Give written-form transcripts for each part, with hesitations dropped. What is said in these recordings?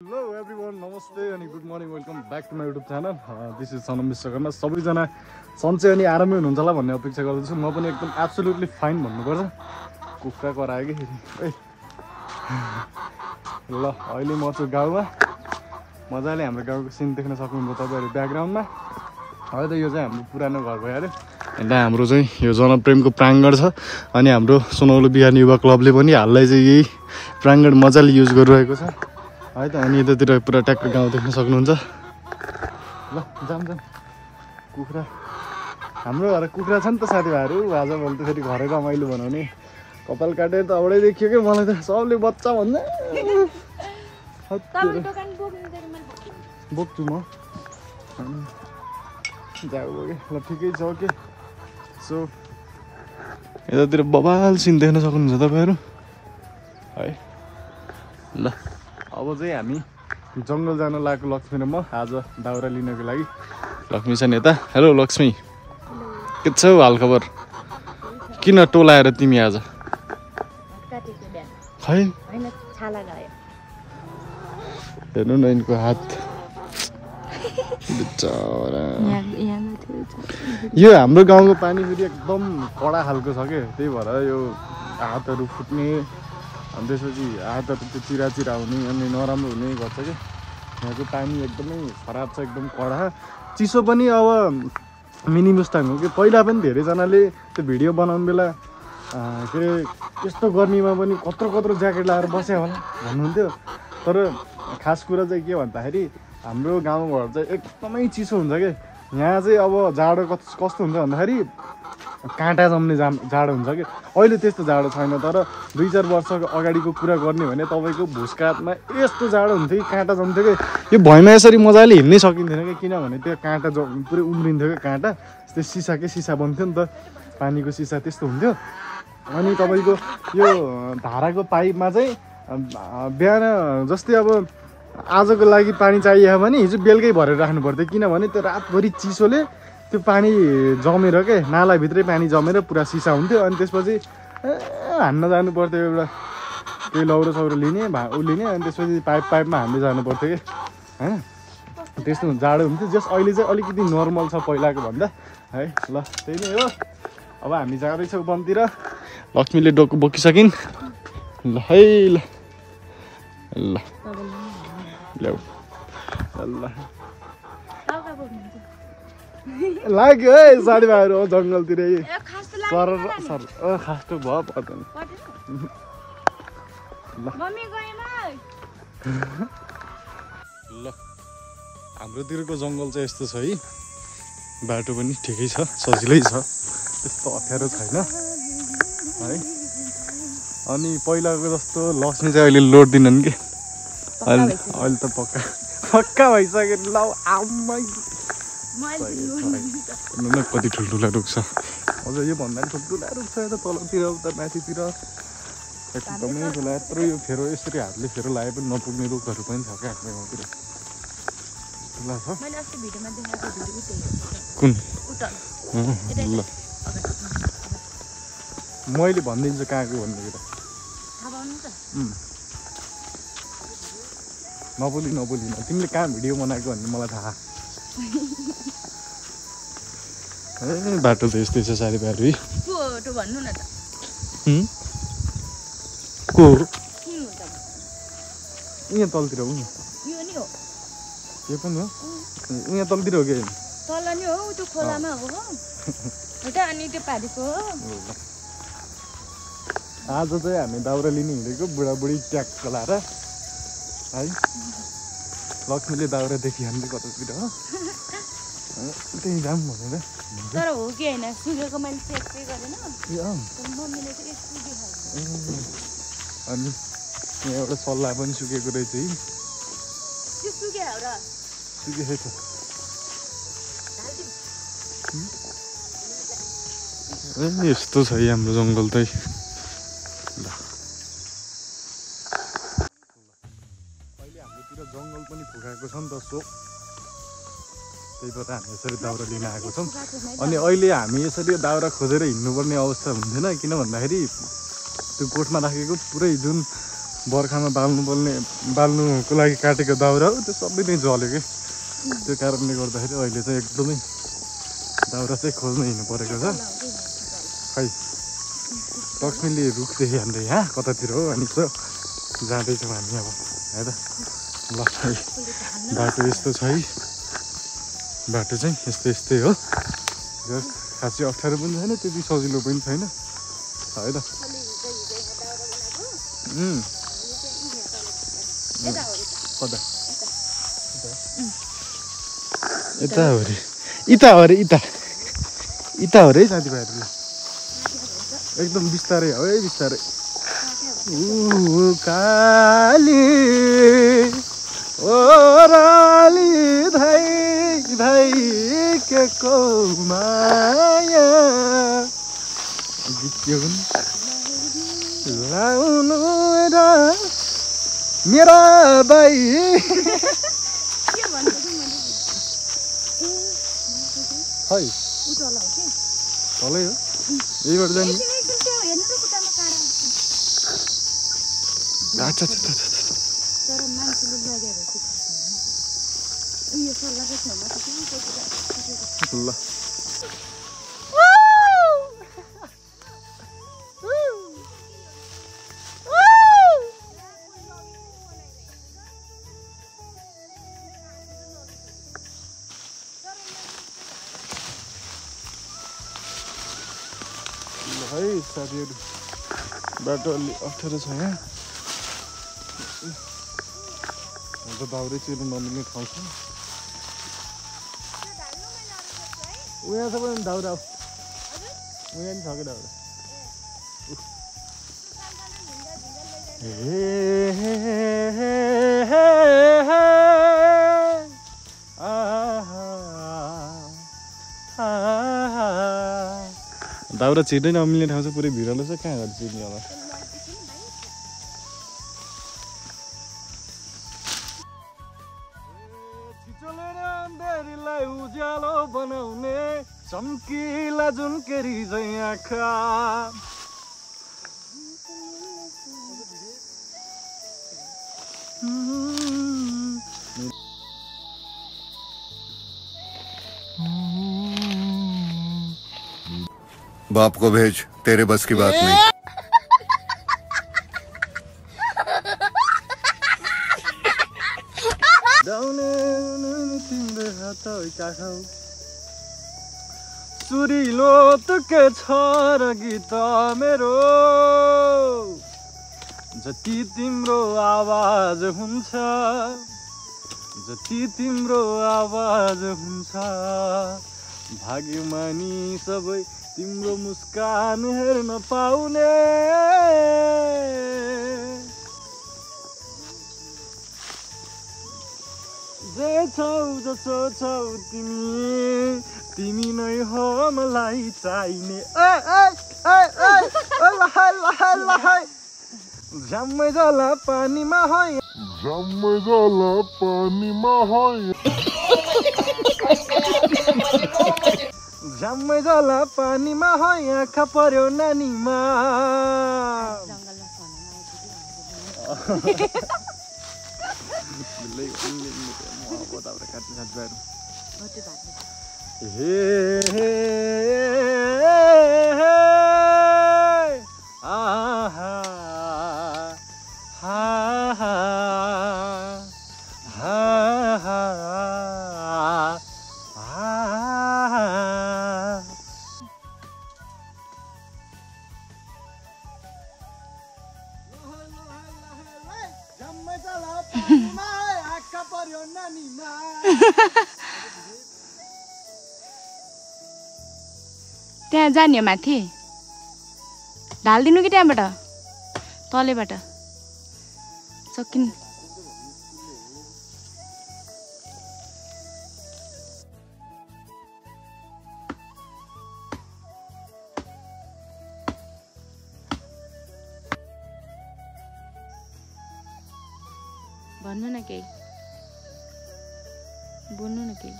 Hello everyone, namaste and good morning. Welcome back to my YouTube channel. This is Sanam Vishwakarma. सबैजना सन्चै अनि आरामै हुनुहुन्छ होला भन्ने अपेक्षा गर्दछु। म पनि एकदम एब्सोल्युटली फाइन भन्नुपर्छ। कुखुरा करायो के फेरि। ल अहिले म छु गाउँमा। मजाले हाम्रो गाउँको सिन देख्न सक्नुहुन्छ तपाईहरु ब्याकग्राउन्डमा। अहिले त यो चाहिँ हाम्रो पुरानो घर भयो अरे। अनि हाम्रो चाहिँ यो जनप्रेमको प्राङ्गण छ अनि हाम्रो सुनौलो बिहान युवा क्लबले पनि हाललाई चाहिँ यही प्राङ्गण मजाले युज गरिरहेको छ। है त अनि यतातिर पुरा ट्याक्टर गाउँ देख्न सक्नुहुन्छ। ल जाम कुखुरा हाम्रो घर कुखुरा छ नि त साथीभाइहरू। आज भोलि त फेरि घरै रमाइलो बनाउने कपाल काटेर त औडै देखियो कि मलाई त सबले बच्चा भन्छ। बोक्छु म जाऊ बोके ल ठिकै छ के। सो यतातिर बबाल सिन देख्न सक्नुहुन्छ तपाईँहरू है। ल अब चाहिँ हामी जङ्गल जान लागेको लक्ष्मी र म आज दाउरा लिनको लागि। लक्ष्मी छ नि यता। हेलो लक्ष्मी, के छ हालखबर? किन टोलाएर तिमी आज? खै हेर्नु न यिनको हात बिचरा। यो हाम्रो गाउँको पानी फेरि एकदम कडा खालको छ के, त्यही भएर यो हातहरू फुट्ने अनि त्यसपछि हातहरू त्यो चिरा हुने अनि नराम्रो हुने गर्छ कि। यहाँको पानी एकदमै खराब छ, एकदम कडा चिसो पनि। अब मिनी मुस्ताङ हो कि पहिला पनि धेरैजनाले त्यो भिडियो बनाउने बेला के अरे यस्तो गर्मीमा पनि कत्रो ज्याकेट लगाएर बस्यो होला भन्नुहुन्थ्यो। तर खास कुरा चाहिँ के भन्दाखेरि हाम्रो गाउँघर चाहिँ एकदमै चिसो हुन्छ कि। यहाँ चाहिँ अब जाडो कस्तो हुन्छ भन्दाखेरि काँटा जम्ने जाडो हुन्छ कि। अहिले त्यस्तो जाडो छैन, तर 2-4 वर्ष अगाडिको कुरा गर्ने भने तपाईँको भुसकाटमा यस्तो जाडो हुन्थ्यो कि काँटा जम्थ्यो कि। यो भुइँमा यसरी मजाले हिँड्नै सकिन्थेन कि, किनभने त्यो काँटा पुरै उम्रिन्थ्यो कि। काँटा त्यो सिसा बन्थ्यो नि त, पानीको सिसा त्यस्तो हुन्थ्यो। अनि तपाईँको यो धाराको पाइपमा चाहिँ बिहान जस्तै अब आजको लागि पानी चाहियो भने हिजो बेलुकै भरेर राख्नु पर्थ्यो, किनभने त्यो रातभरि चिसोले त्यो पानी जमेर के नालाभित्रै पानी जमेर पुरा सिसा हुन्थ्यो। अनि त्यसपछि हान्न जानु पर्थ्यो, एउटा केही लौरो सौरो लिने लिने अनि त्यसपछि पाइपमा हान्दै जानु पर्थ्यो कि होइन। त्यस्तो जाडो हुन्थ्यो। जस अहिले चाहिँ अलिकति नर्मल छ पहिलाको भन्दा है। ल त्यही नै हो। अब हामी जाँदैछौँ वनतिर। लक्ष्मीले डोको बोकिसकिन्। ल है ल ल ल्याउ ल लाग्यो है साथीभाइहरू हो जङ्गलतिर सर खास्तो भयो पर्दैन। ल हाम्रोतिरको जङ्गल चाहिँ यस्तो छ है। बाटो पनि ठिकै छ, सजिलै छ, त्यस्तो अप्ठ्यारो छैन है। अनि पहिलाको जस्तो लक्ष्मी चाहिँ अहिले लोड दिनन् कि। अहिले त पक्का भइसक्यो। ल आमै कति ठुल्ठुला रुख छ। अझ यो भन्दा पनि ठुल्ठुला रुख छ यता तलतिर उता माथितिर एकदमै ठुला। यत्रो यो फेरो यसरी हातले फेरो लगाए पनि नपुग्ने रुखहरू पनि छ क्या आफ्नो गाउँतिर। ठुला छ कुन? ल मैले भनिदिन्छु कहाँको भन्ने कुरा। नबोली तिमीले कहाँ भिडियो बनाएको भन्ने मलाई थाहा। ए बाटो त यस्तै छ साथीभाइहरू है। को यहाँ तलतिर हो नि? यो पनि हो यहाँ तलतिर हो कि? तल नि हो, त्यो खोलामा हो अनि त्यो पारीको हो। आज चाहिँ हामी दाउरा लिनु हिँडेको बुढाबुढी ट्याक्क लाएर है। लक्ष्मीले दाउरा देखिहाल्ने कतातिर हो त्यही जाम भनेर। तर हो कि होइन सुकेको मैले चेक गरेन। मम्मीले चाहिँ यस्तो देखाएको। अनि यहाँ एउटा सल्लाह पनि सुकेको रहेछ है। त्यो सुक्यो र सुकेकै छ। ए यस्तो छ है हाम्रो जङ्गल चाहिँ। अहिले हाम्रोतिर जङ्गल पनि फुकाएको छ नि त, सो त्यही भएर हामी यसरी दाउरा लिन आएको छौँ। अनि अहिले हामी यसरी दाउरा खोजेर हिँड्नुपर्ने अवस्था हुन्थेन, किन भन्दाखेरि त्यो कोठमा राखेको पुरै जुन बर्खामा बाल्नुको लागि काटेको दाउरा हो त्यो सबै नै जल्यो कि त्यो कारणले गर्दाखेरि अहिले चाहिँ एकदमै दाउरा चाहिँ खोज्न हिँड्नु परेको छ खै लक्ष्मीले रुख देखि हान्दै यहाँ कतातिर हो अनि त जाँदैछौँ हामी अब है त ल है बाटो यस्तो छ है बाटो चाहिँ यस्तै हो खासै अप्ठ्यारो पनि छैन त्यति सजिलो पनि छैन है त यता हो रे इता हो रे साथीभाइहरूले एकदम बिस्तारै हो है बिस्तारै काली ओराली धाई के को माया गीत लाउनु र मेरा बाई खै तलै हो यहीबाट जाने अच्छा तर मान्छेले लगेर उयो सल्लाहकै छैन ल है साथीहरू बाटो अलि अप्ठ्यारो छ यहाँ अन्त दाउरै चिर्नु नमिल्ने ठाउँ छ उहाँ छ पनि दाउरा उहाँ पनि छ कि दाउरा दाउरा छिर्दै नमिल्ने ठाउँ चाहिँ पुरै भिरालो छ कहाँ गएर चिर्ने होला अँधेरीलाई उज्यालो बनाउने चम्किला जुन केरी चाहिँ आँखा बाप को भेज तेरे बस की बात नहीं सुरिलो तुके छ र गीत मेरो जति तिम्रो आवाज हुन्छ भाग्यमानी सबै तिम्रो मुस्कान हेर्न पाउने जे छौ जसो छौ तिमी नै हो मलाई चाहिने झ्याम्मै जला पानीमा झ्याम्मै जला पानीमा है आँखा पर्यो नानीमा त्यहाँ जाने माथि ढालिदिनु कि त्यहाँबाट तलेबाट सकिन भन्नु न केही बोल्नु न केही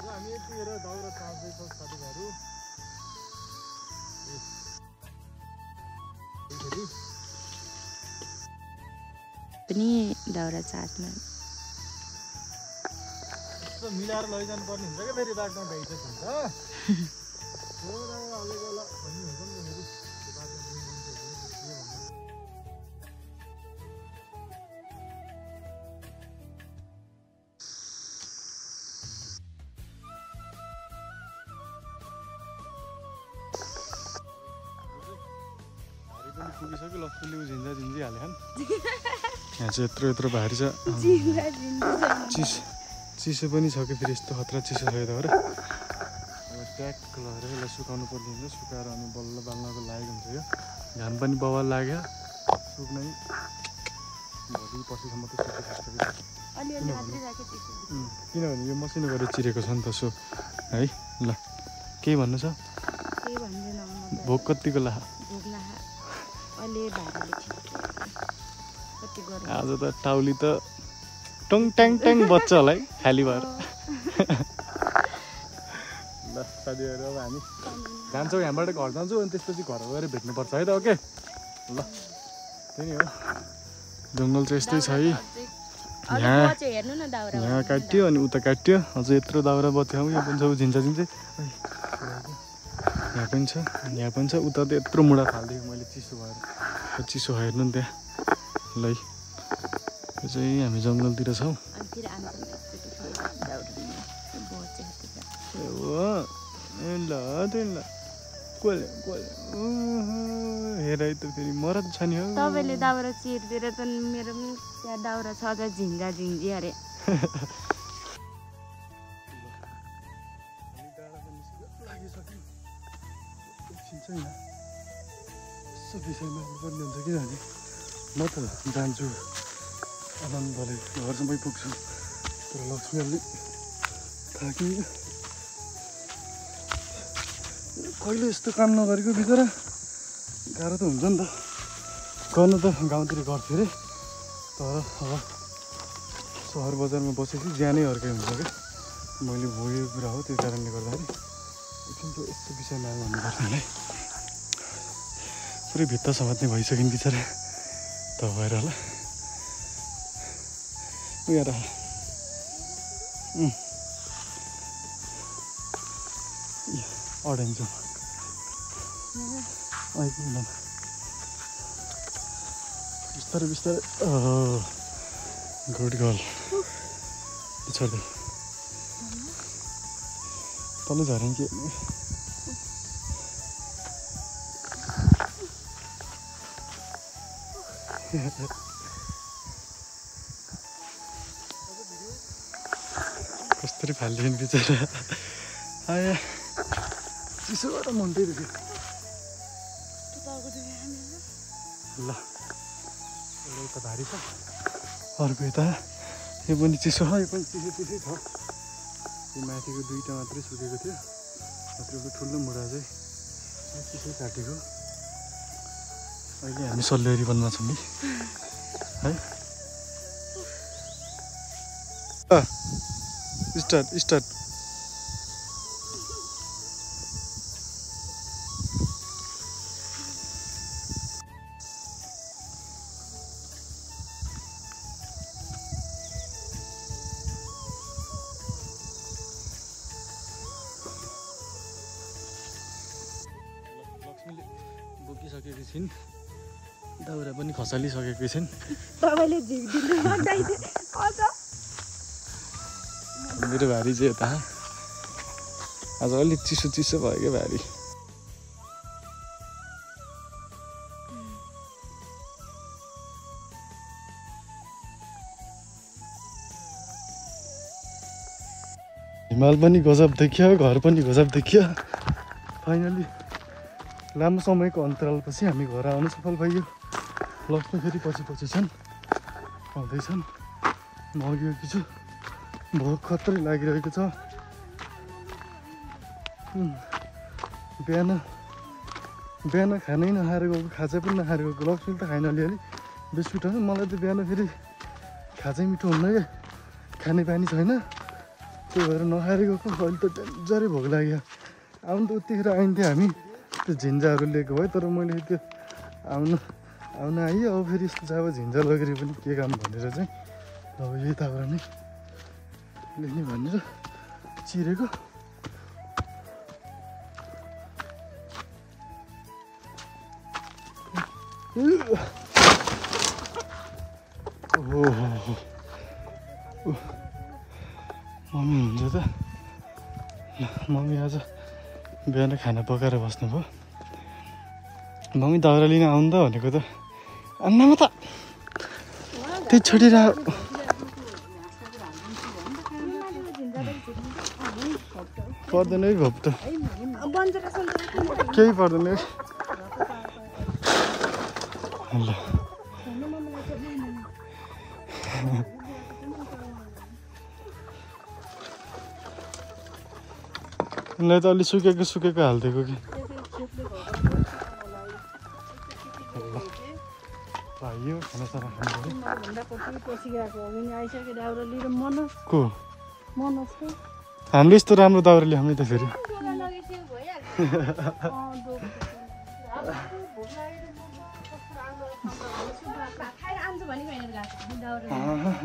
हामी यतिखेर दाउरा तान्दैछौँ साथीभाइहरू पनि दाउरा छ हातमा। मिलाएर लैजानु पर्ने हुन्छ क्या फेरि बाटोमा भ्याइसक्यो हुन्छ पुगिसक्यो लक्ष्मीले झिन्जा झिन्जी हाल्यो यहाँ चाहिँ यत्रो भारी छ चिसो पनि छ कि फेरि यस्तो खतरा चिसो छ यताबाट अब ट्याक लगाएर यसलाई सुकाउनु पर्ने हुन्छ सुकाएर अनि बल्ल बाल्नको लागेको हुन्छ यो घाम पनि बवाल लाग्यो सुक्नै भोलि पर्सिसम्म त किनभने यो मसिनो गरेर चिरेको छ नि त सो है ल केही भन्नु छ भोक कतिको ला आज त टाउली त टङ ट्याङ ट्याङ बच्छ होला है खाली भएर ल साथीहरू अब हामी जान्छौँ यहाँबाट घर जान्छौँ अनि त्यसपछि घर गएर भेट्नुपर्छ है त ओके ल त्यही नै हो जङ्गल चाहिँ यस्तै छ है यहाँ काट्यो अनि उता काट्यो अझ यत्रो दाउरा बत्यो यो पनि छ झिन्छ झिन्छ यहाँ पनि छ यहाँ पनि छ उता त यत्रो मुढा फालिदिएको मैले चिसो भएर चिसो हेर्नु नि त्यहाँ ल यो चाहिँ हामी जङ्गलतिर छौँ हेर है त फेरि मरद छ नि हौ तपाईँले दाउरा चिरदिएर त मेरो पनि त्यहाँ दाउरा छ अझ झिङ्गा झिङ्गी अरे विषयमा पर्ने हुन्छ किनभने म त जान्छु आनन्दले घरसम्मै पुग्छु तर लक्ष्मीले थाकियो कहिले यस्तो काम नगरेको बिचरा गाह्रो त हुन्छ नि त गर्नु त गाउँतिर गर्थ्यो अरे तर अब सहर बजारमा बसेपछि ज्यानै अर्कै हुन्छ क्या मैले भोगेको कुरा हो त्यो कारणले गर्दाखेरि एकछिन त यस्तो विषयमा भन्नुपर्छ होला है पुरै भित्ता समात्ने भइसक्यो बिचरा त भएर होला यहाँ अडेन्ज आइपुग्नु बिस्तारै बिस्तारै गुड गर्ल पछाडि तल झऱ्यो कि कसरी फाल्दियो नि बिचरा आया चिसोबाट मन्दै रहेछ ल यता भारी छ अर्को यता यो पनि चिसो छ यो पनि चिसो चिसै छ यो माथिको दुईवटा मात्रै सुकेको थियो माथिको ठुलो मुढा चाहिँ चिसो काटेको अहिले हामी सल्लेरी वनमा छौँ नि है स्टार्ट लक्ष्मीले बोकिसकेकी छिन् दाउरा पनि खसालिसकेकी छिन् तपाईँले झिक्दिनु मेरो भारी चाहिँ यता आज अलिक चिसो चिसो भयो क्या भारी हिमाल पनि गजब देखियो घर पनि गजब देखियो फाइनली लामो समयको अन्तरालपछि हामी घर आउन सफल भइयो लक्ष्मी फेरि पछि छन् आउँदैछन् म अघि छु भोक खत्रै लागिरहेको छ बिहान खानै नखाएर गएको खाजा पनि नखाएर गएको लक्ष्मीले त खाइन अलिअलि बिस्कुट हो मलाई त बिहान फेरि खाजै मिठो हुन्न क्या खाने बानी छैन त्यही भएर नखाएर गएको अहिले त डेन्जरै भोक लाग्यो आउनु त उतिखेर आइन्थ्यो हामी त्यो झिन्जाहरू लिएको भए तर मैले त्यो आउनु आउन आइयो। अब फेरि यस्तो चाहिँ अब झिन्झल वगेरी पनि के काम भनेर चाहिँ अब यताबाट नै लिने भनेर चिरेको। मम्मी हुन्छ त मम्मी आज बिहान खाना पकाएर बस्नुभयो। मम्मी दाउरा लिन आउनु त भनेको त अन्नमा त त्यही छोडेर पर्दैन है भोप त केही पर्दैन ल उनलाई त अलि सुकेको हालिदिएको कि भाइयो खानासाना खानु को हामीले यस्तो राम्रो दाउरा ल्याउने त फेरि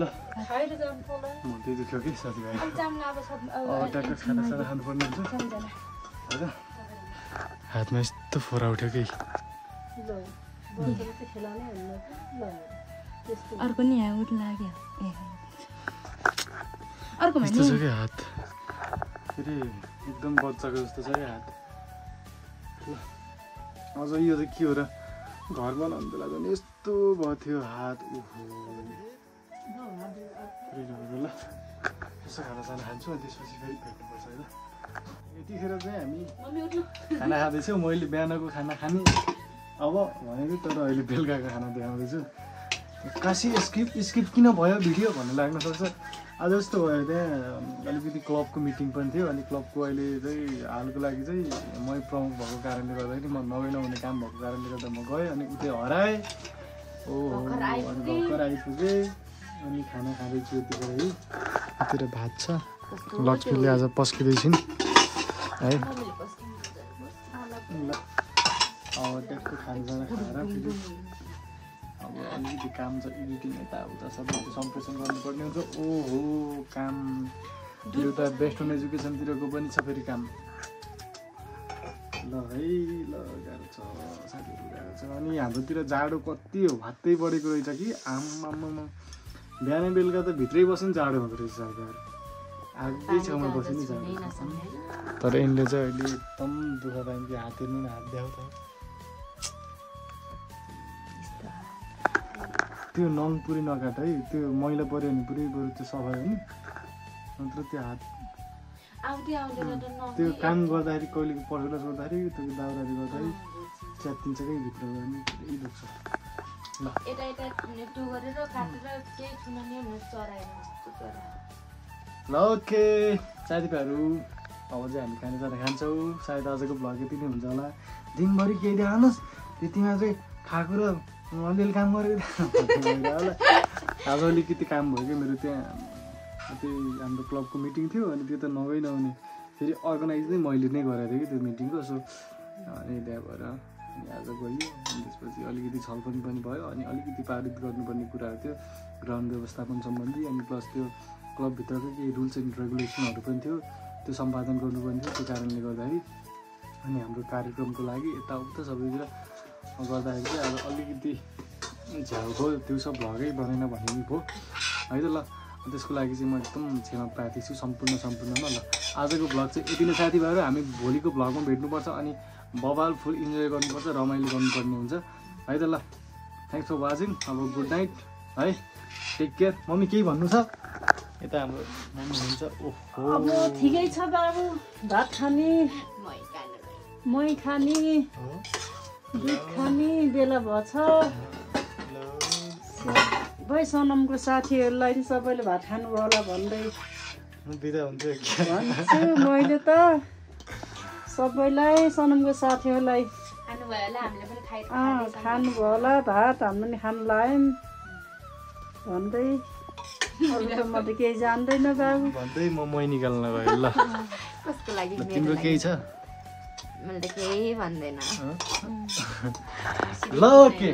ल त्यही दुख्यो कि साथीभाइ ट्याक्टर खानासाना खानुपर्ने हुन्छ होइन हातमा यस्तो फोरा उठ्यो कि अर्को नि यहाँ उठ लाग्यो अर्को यस्तो छ कि हात फेरि एकदम बच्चाको जस्तो छ क्या हात ल अझ यो त के हो र घर बनाउनु बेला झन् यस्तो भएको थियो हात ओहो ल यसो खानासाना खान्छु अनि त्यसपछि फेरि भेट्नुपर्छ है ल यतिखेर चाहिँ हामी खाना खाँदैछौँ मैले बिहानको खाना खाने अब भनेको तर अहिले बेलुकाको खाना देखाउँदैछु काशी स्किप किन भयो भिडियो भन्नु लाग्न सक्छ आज जस्तो भयो त्यहाँ अलिकति क्लबको मिटिङ पनि थियो अनि क्लबको अहिले चाहिँ हालको लागि चाहिँ मै प्रमुख भएको कारणले गर्दाखेरि म नहुने काम भएको कारणले गर्दा म गएँ अनि उतै हराएँ अनि भर्खर आइपुगेँ अनि खाना खाँदैछु यतिखेर है यतिर भात छ लक्ष्मीले आज पस्किँदैछिन् है ल अब ट्याक्कै खानासाना खाएर फेरि अब अलिकति काम छ एडिटिङ यताउता सबै सम्प्रेषण गर्नुपर्ने हुन्छ ओहो काम यो त बेस्ट होम एजुकेसनतिरको पनि छ फेरि काम ल है ल गाह्रो छ साथीहरू गाह्रो छ अनि हाम्रोतिर जाडो कति हो भात्तै बढेको रहेछ कि आम्मामा बिहान बेलुका त भित्रै बस्नु जाडो हुँदो रहेछ साथीहरू आगै छेउमा बस्यो नि जाडो तर यिनले चाहिँ अहिले एकदम दुःख पाइन् कि हात हेर्नु हात देखाउ त त्यो नङ पुरै नकाट है त्यो मैला पऱ्यो भने पुरै बरु त्यो सफा हो नि नत्र त्यो हात त्यो काम गर्दाखेरि कहिले पर्खुलास गर्दाखेरि त्यो दाउराले गर्दाखेरि च्यातिन्छ कि भित्र भने पुरै दुख्छ ल ओके साथीभाइहरू अब चाहिँ हामी खानासाना खान्छौँ सायद आजको भ्लग यति नै हुन्छ होला दिनभरि केही देखाउनुहोस् त्यतिमा चाहिँ खाएको र अलिअलि काम गरेको होला आज अलिकति काम भयो कि मेरो त्यहाँ त्यही हाम्रो क्लबको मिटिङ थियो अनि त्यो त नहुने फेरि अर्गनाइज नै मैले नै गरेको थिएँ कि त्यो मिटिङको सो अनि त्यहाँ भएर अनि आज गयो अनि त्यसपछि अलिकति छलफल पनि भयो अनि अलिकति पारित गर्नुपर्ने कुराहरू थियो ग्राउन्ड व्यवस्थापन सम्बन्धी अनि प्लस त्यो क्लबभित्रको केही रुल्स एन्ड रेगुलेसनहरू पनि थियो त्यो सम्पादन गर्नुपर्ने थियो त्यो कारणले गर्दाखेरि अनि हाम्रो कार्यक्रमको लागि यताउता सबैतिर गर्दाखेरि चाहिँ अब अलिकति झ्याउ भयो त्यो सब भ्लगै बनेन भन्ने भयो है त ल त्यसको लागि चाहिँ म एकदम क्षमा प्रार्थी छु सम्पूर्णमा ल आजको भ्लग चाहिँ यति नै साथीभाइहरू हामी भोलिको भ्लगमा भेट्नुपर्छ अनि बबाल फुल इन्जोय गर्नुपर्छ रमाइलो गर्नुपर्ने हुन्छ है त ल थ्याङ्क्स फर वाचिङ अब गुड नाइट है टेक केयर मम्मी केही भन्नु छ यता हाम्रो मम्मी हुन्छ ओहो अब ठिकै छ बाबु भात खाने मै खाने दुध खाने बेला भएछ भाइ सनमको साथीहरूलाई नि सबैले भात खानुभयो होला भन्दै बिदा हुन्थ्यो भन्छु मैले त सबैलाई सनमको साथीहरूलाई खानुभयो होला भात हाम्रो नि खानु लाग्यौँ भन्दै अरू म त केही जान्दैन बाबु भन्दै म निकाल्न गएँ ल कसको लागि तिम्रो केही छ मैले त केही भन्दैन ल ओके